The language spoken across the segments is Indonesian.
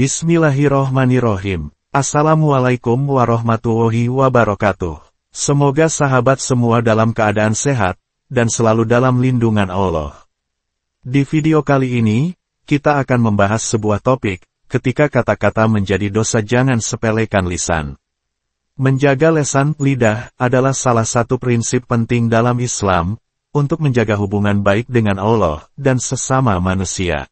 Bismillahirrohmanirrohim. Assalamualaikum warahmatullahi wabarakatuh. Semoga sahabat semua dalam keadaan sehat, dan selalu dalam lindungan Allah. Di video kali ini, kita akan membahas sebuah topik, ketika kata-kata menjadi dosa jangan sepelekan lisan. Menjaga lisan, lidah, adalah salah satu prinsip penting dalam Islam, untuk menjaga hubungan baik dengan Allah, dan sesama manusia.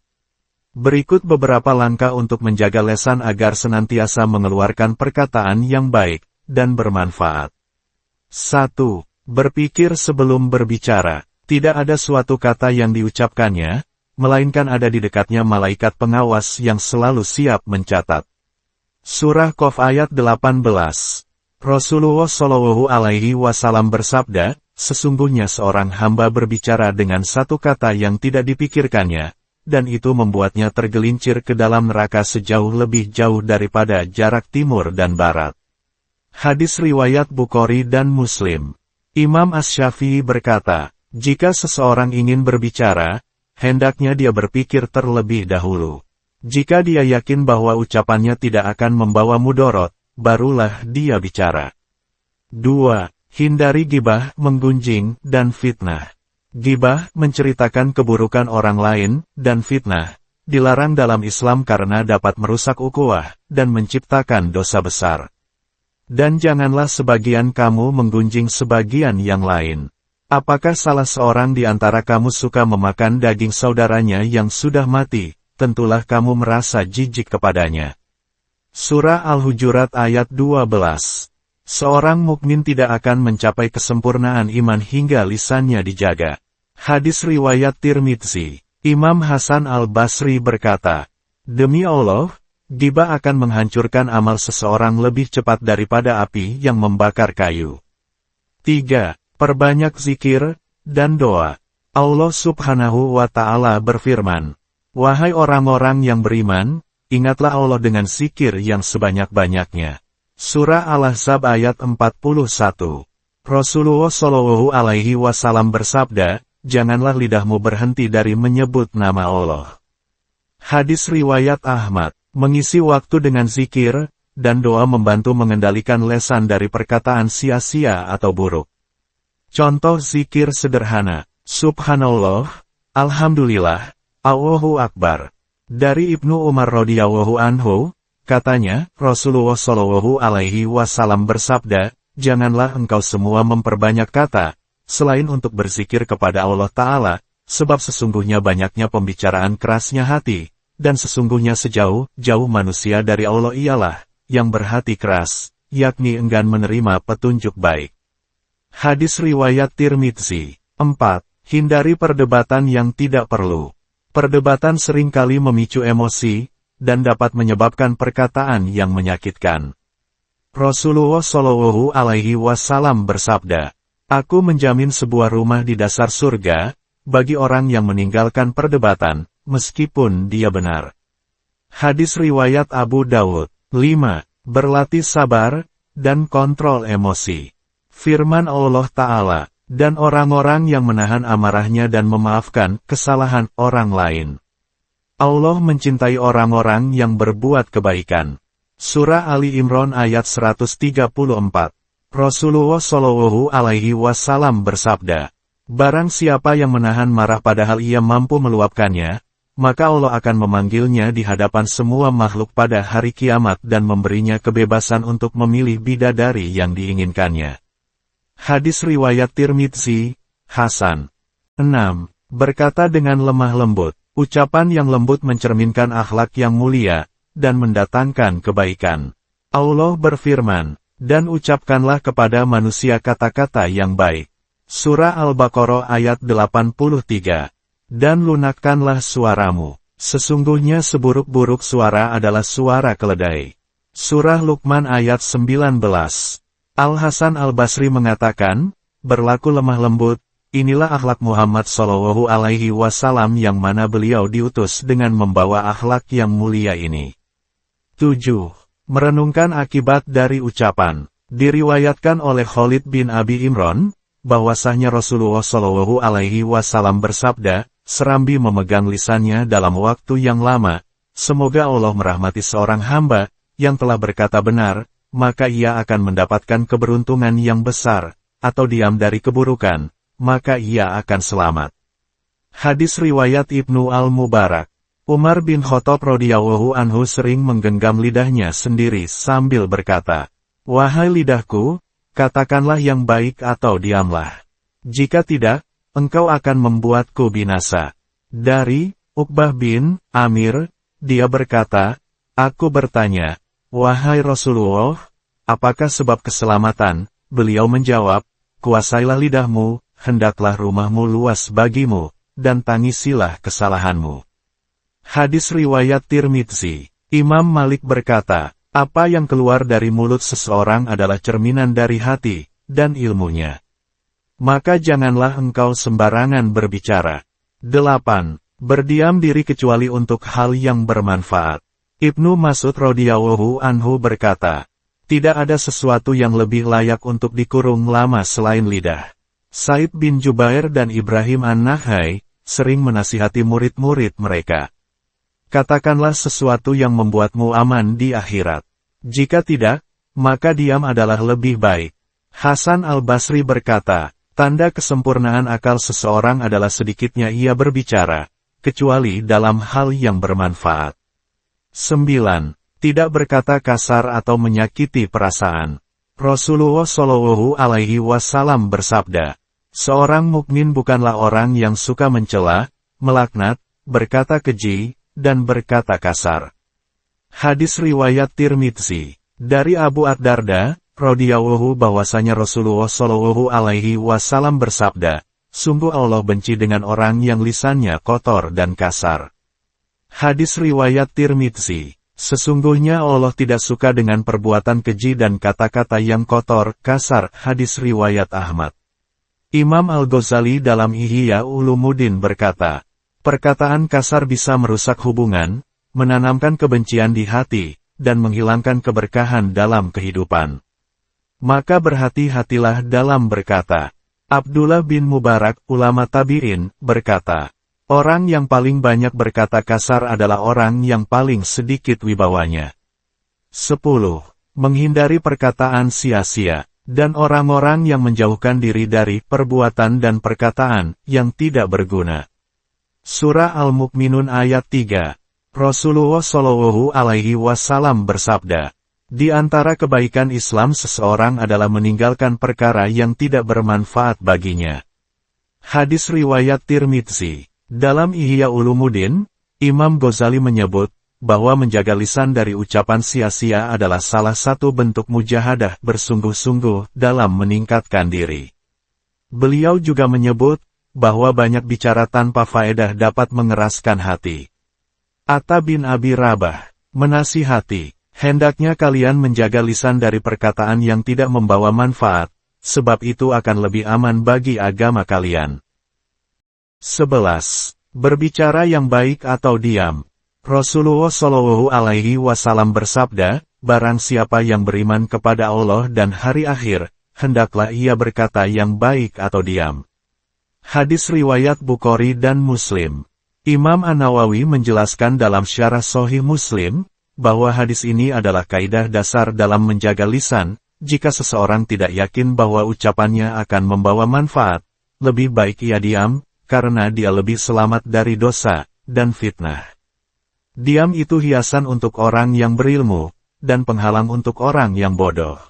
Berikut beberapa langkah untuk menjaga lisan agar senantiasa mengeluarkan perkataan yang baik, dan bermanfaat. 1. Berpikir sebelum berbicara. Tidak ada suatu kata yang diucapkannya, melainkan ada di dekatnya malaikat pengawas yang selalu siap mencatat. Surah Qaf ayat 18. Rasulullah Shallallahu Alaihi Wasallam bersabda, sesungguhnya seorang hamba berbicara dengan satu kata yang tidak dipikirkannya, dan itu membuatnya tergelincir ke dalam neraka sejauh lebih jauh daripada jarak timur dan barat. Hadis riwayat Bukhari dan Muslim. Imam Asy-Syafi'i berkata, jika seseorang ingin berbicara, hendaknya dia berpikir terlebih dahulu. Jika dia yakin bahwa ucapannya tidak akan membawa mudorot, barulah dia bicara. 2. Hindari ghibah, menggunjing, dan fitnah. Ghibah, menceritakan keburukan orang lain, dan fitnah, dilarang dalam Islam karena dapat merusak ukhuwah, dan menciptakan dosa besar. Dan janganlah sebagian kamu menggunjing sebagian yang lain. Apakah salah seorang di antara kamu suka memakan daging saudaranya yang sudah mati, tentulah kamu merasa jijik kepadanya. Surah Al-Hujurat ayat 12. Seorang mukmin tidak akan mencapai kesempurnaan iman hingga lisannya dijaga. Hadis riwayat Tirmidzi. Imam Hasan Al-Basri berkata, demi Allah, ghibah akan menghancurkan amal seseorang lebih cepat daripada api yang membakar kayu. 3. Perbanyak zikir dan doa. Allah Subhanahu wa Ta'ala berfirman, wahai orang-orang yang beriman, ingatlah Allah dengan zikir yang sebanyak-banyaknya. Surah Al-Ahzab ayat 41. Rasulullah Shallallahu Alaihi Wasallam bersabda, janganlah lidahmu berhenti dari menyebut nama Allah. Hadis riwayat Ahmad. Mengisi waktu dengan zikir dan doa membantu mengendalikan lisan dari perkataan sia-sia atau buruk. Contoh zikir sederhana, Subhanallah, Alhamdulillah, Allahu Akbar. Dari Ibnu Umar radhiyallahu anhu, katanya, Rasulullah Shallallahu Alaihi Wasallam bersabda, janganlah engkau semua memperbanyak kata, selain untuk berzikir kepada Allah Ta'ala, sebab sesungguhnya banyaknya pembicaraan kerasnya hati, dan sesungguhnya sejauh-jauh manusia dari Allah ialah, yang berhati keras, yakni enggan menerima petunjuk baik. Hadis riwayat Tirmidzi. 4. Hindari perdebatan yang tidak perlu. Perdebatan seringkali memicu emosi, dan dapat menyebabkan perkataan yang menyakitkan. Rasulullah Shallallahu Alaihi Wasallam bersabda, aku menjamin sebuah rumah di dasar surga, bagi orang yang meninggalkan perdebatan, meskipun dia benar. Hadis riwayat Abu Dawud. 5. Berlatih sabar, dan kontrol emosi. Firman Allah Ta'ala, dan orang-orang yang menahan amarahnya dan memaafkan kesalahan orang lain. Allah mencintai orang-orang yang berbuat kebaikan. Surah Ali Imran ayat 134. Rasulullah Shallallahu Alaihi Wasallam bersabda, barang siapa yang menahan marah padahal ia mampu meluapkannya, maka Allah akan memanggilnya di hadapan semua makhluk pada hari kiamat dan memberinya kebebasan untuk memilih bidadari yang diinginkannya. Hadis riwayat Tirmidzi, Hasan. 6. Berkata dengan lemah lembut. Ucapan yang lembut mencerminkan akhlak yang mulia, dan mendatangkan kebaikan. Allah berfirman, dan ucapkanlah kepada manusia kata-kata yang baik. Surah Al-Baqarah ayat 83. Dan lunakkanlah suaramu. Sesungguhnya seburuk-buruk suara adalah suara keledai. Surah Luqman ayat 19. Al-Hasan Al-Basri mengatakan, berlaku lemah lembut, inilah akhlak Muhammad Shallallahu Alaihi Wasallam yang mana beliau diutus dengan membawa akhlak yang mulia ini. 7. Merenungkan akibat dari ucapan. Diriwayatkan oleh Khalid bin Abi Imran, bahwasanya Rasulullah Shallallahu Alaihi Wasallam bersabda, serambi memegang lisannya dalam waktu yang lama, semoga Allah merahmati seorang hamba, yang telah berkata benar, maka ia akan mendapatkan keberuntungan yang besar, atau diam dari keburukan, maka ia akan selamat. Hadis riwayat Ibnu Al-Mubarak. Umar bin Khattab radhiyallahu anhu sering menggenggam lidahnya sendiri sambil berkata, "Wahai lidahku, katakanlah yang baik atau diamlah. Jika tidak, engkau akan membuatku binasa." Dari Uqbah bin Amir, dia berkata, "Aku bertanya, wahai Rasulullah, apakah sebab keselamatan?" Beliau menjawab, "Kuasailah lidahmu, hendaklah rumahmu luas bagimu, dan tangisilah kesalahanmu." Hadis riwayat Tirmidzi. Imam Malik berkata, apa yang keluar dari mulut seseorang adalah cerminan dari hati, dan ilmunya. Maka janganlah engkau sembarangan berbicara. 8. Berdiam diri kecuali untuk hal yang bermanfaat. Ibnu Mas'ud radhiyallahu anhu berkata, tidak ada sesuatu yang lebih layak untuk dikurung lama selain lidah. Said bin Jubair dan Ibrahim an-Nakhai sering menasihati murid-murid mereka. Katakanlah sesuatu yang membuatmu aman di akhirat. Jika tidak, maka diam adalah lebih baik. Hasan al-Basri berkata, tanda kesempurnaan akal seseorang adalah sedikitnya ia berbicara, kecuali dalam hal yang bermanfaat. 9. Tidak berkata kasar atau menyakiti perasaan. Rasulullah Shallallahu Alaihi Wasallam bersabda, seorang mukmin bukanlah orang yang suka mencela, melaknat, berkata keji, dan berkata kasar. Hadis riwayat Tirmidzi. Dari Abu ad-Darda radhiyallahu bahwasanya Rasulullah Shallallahu Alaihi Wasallam bersabda, sungguh Allah benci dengan orang yang lisannya kotor dan kasar. Hadis riwayat Tirmidzi. Sesungguhnya Allah tidak suka dengan perbuatan keji dan kata-kata yang kotor, kasar. Hadis riwayat Ahmad. Imam Al-Ghazali dalam Ihya Ulumuddin berkata, perkataan kasar bisa merusak hubungan, menanamkan kebencian di hati, dan menghilangkan keberkahan dalam kehidupan. Maka berhati-hatilah dalam berkata. Abdullah bin Mubarak, ulama tabi'in, berkata, orang yang paling banyak berkata kasar adalah orang yang paling sedikit wibawanya. 10. Menghindari perkataan sia-sia, dan orang-orang yang menjauhkan diri dari perbuatan dan perkataan yang tidak berguna. Surah Al-Mu'minun ayat 3. Rasulullah Shallallahu Alaihi Wasallam bersabda, di antara kebaikan Islam seseorang adalah meninggalkan perkara yang tidak bermanfaat baginya. Hadis riwayat Tirmidzi. Dalam Ihya Ulumuddin, Imam Ghazali menyebut, bahwa menjaga lisan dari ucapan sia-sia adalah salah satu bentuk mujahadah bersungguh-sungguh dalam meningkatkan diri. Beliau juga menyebut, bahwa banyak bicara tanpa faedah dapat mengeraskan hati. Atta bin Abi Rabah, menasihati, hendaknya kalian menjaga lisan dari perkataan yang tidak membawa manfaat, sebab itu akan lebih aman bagi agama kalian. 11. Berbicara yang baik atau diam. Rasulullah Shallallahu Alaihi Wasallam bersabda, barang siapa yang beriman kepada Allah dan hari akhir, hendaklah ia berkata yang baik atau diam. Hadis riwayat Bukhari dan Muslim. Imam An-Nawawi menjelaskan dalam Syarah Sahih Muslim, bahwa hadis ini adalah kaidah dasar dalam menjaga lisan. Jika seseorang tidak yakin bahwa ucapannya akan membawa manfaat, lebih baik ia diam, karena dia lebih selamat dari dosa dan fitnah. Diam itu hiasan untuk orang yang berilmu, dan penghalang untuk orang yang bodoh.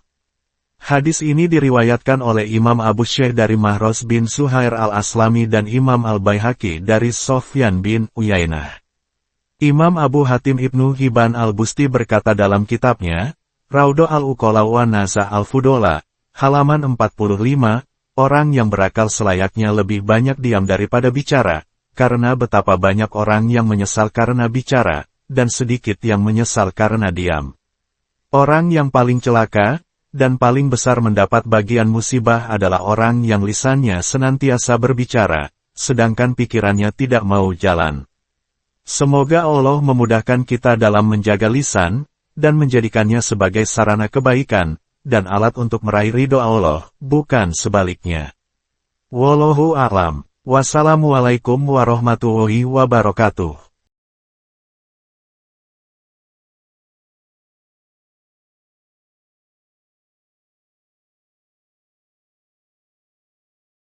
Hadis ini diriwayatkan oleh Imam Abu Syekh dari Mahros bin Suhair al-Aslami dan Imam al-Baihaqi dari Sofyan bin Uyainah. Imam Abu Hatim Ibnu Hibban al-Busti berkata dalam kitabnya, Raudhah al-Uqala wa Naza al-Fudola, halaman 45, orang yang berakal selayaknya lebih banyak diam daripada bicara, karena betapa banyak orang yang menyesal karena bicara, dan sedikit yang menyesal karena diam. Orang yang paling celaka, dan paling besar mendapat bagian musibah adalah orang yang lisannya senantiasa berbicara, sedangkan pikirannya tidak mau jalan. Semoga Allah memudahkan kita dalam menjaga lisan, dan menjadikannya sebagai sarana kebaikan, dan alat untuk meraih ridho Allah, bukan sebaliknya. Wallahu a'lam. Wassalamualaikum warahmatullahi wabarakatuh.